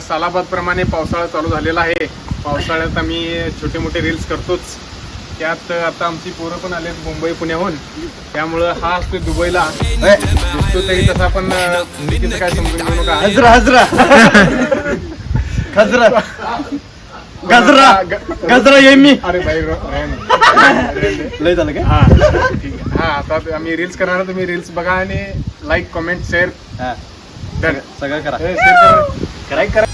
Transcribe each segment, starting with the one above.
सालाबाद प्रमाणे पावसाळा चालू झालेला आहे. पावसाळ्यात आम्ही छोटे मोठे रील्स करतोच. त्यात आता आमची पोरं पण आलेत मुंबई पुण्याहून. त्यामुळं हा असतो दुबईला दिसतो तरी तसा पण तिथे काय समजून घेऊ नका. हजरा हजरा गजरा गजरा गजरा ये मी. अरे भाई लय झालं काय? हा ठीक आहे. हा आता आम्ही रील्स करणार. तुम्ही रील्स बघा आणि लाईक कमेंट शेअर सगळं करा. कराय करा.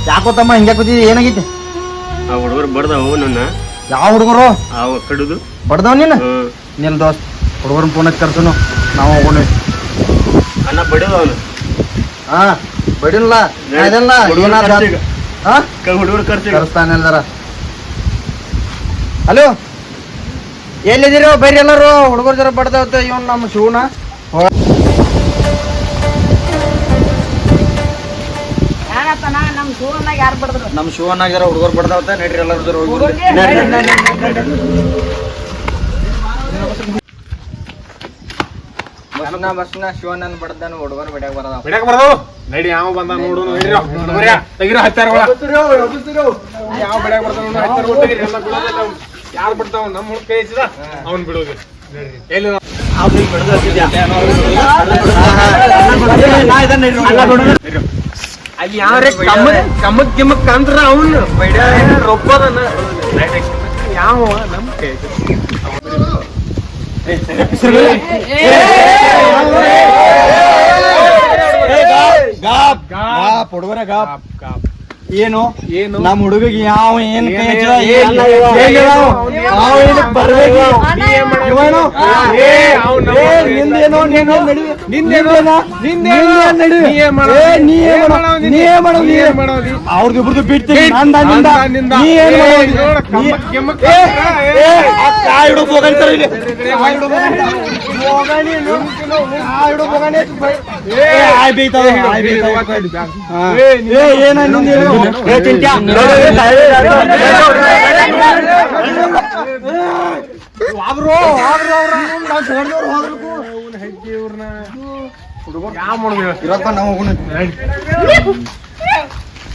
ಯಾಕೋತಮ್ಮ ಹಿಂಗೆ ಕೂತಿದ್ದಿ? ಏನಾಗೈತಿ? ಆ ಹುಡುಗರು ಬಡ್ದಾವು ನನ್ನ. ಯಾವ ಹುಡುಗರು? ಅವ ಕಡುದು ಬಡ್ದವ್ ನೀನು? ನಿಲ್ ದೋಸ್ತ್ ಹುಡುಗರನ್ನ ಫೋನ್ ಹಚ್ಚಿ ಕರ್ಸನು, ನಾವು ಹೋಗೋಣ. ಅಣ್ಣ ಬಡಿಯೋದು ಅವನು. ಹಾ ಬಡಿಲ್ಲ ಅದೆಲ್ಲ ಏನಾದ? ಹಾ ಹುಡುಗರು ಖರ್ಚು ಕರ್ಸ್ತಾನೆ ಎಲ್ಲಾರ. ಹಲೋ ಎಲ್ಲಿದ್ದೀರೋ? ಬರ್ರಿ ಎಲ್ಲರೂ. ಹುಡುಗರು ಜರ ಬಡ್ದಾವತ್ತ. ಇವನ್ ನಮ್ಮ ಶಿವನ ನಮ್ ಶಿವನಾಗ ಜರ ಹುಡುಗರು ಬಡ್ದಾವತ್ತ. ನಡ್ರಿ ಎಲ್ಲರೂ ಜರ ಹೋಗಿ ಬಸ್ನ ಶಿವನ ಬಡ್ದಾನ ಹುಡುಗರು ಬಿಡ್ಯಾಕ ಬರದ. ಬಿಡಕ್ ಬರದವು ನಡಿ. ಯಾವ ಬಂದ ನೋಡು. ತೆಗಿರೋ ಹತ್ತಾರಗಳ ಯಾವ ಬಿಡಕ್ ಬರ್ತಾವ ನೋಡು. ಹತ್ತಾರ ತೆಗಿರಿ. ಎಲ್ಲ ಬಿಡೋದಿಲ್ಲ. ಯಾರು ಬಿಡ್ತಾವ? ನಮ್ಮ ಹುಡುಗ ಕೈ ಹಚ್ಚಿದ ಅವ್ನು ಬಿಡೋದು. ಎಲ್ಲಿ ಅಲ್ಲಿ ಯಾರೇ ಕಮ್ಮಕ್ ಗಿಮ್ಮಕ್ ಅಂದ್ರ ಅವನು ರೊಬ್ಬದನ್ನ ಯಾವ ನಮ್ ಕೈ ಹುಡುಗರ ಗಾಪ್ ಏನು ಏನು ನಮ್ ಹುಡುಗಿಗೆ ಯಾವ ಏನ್ ಕೈ ಹಚ್ಚಿದ? ಅವ್ರದಿಬ್ರದ್ದು ಬಿಡ್ತೀನಿ. ಹುಡುಗ ಯಾವ ಮಾಡೋದು? ನಾವು ಹೋಗೋಣ.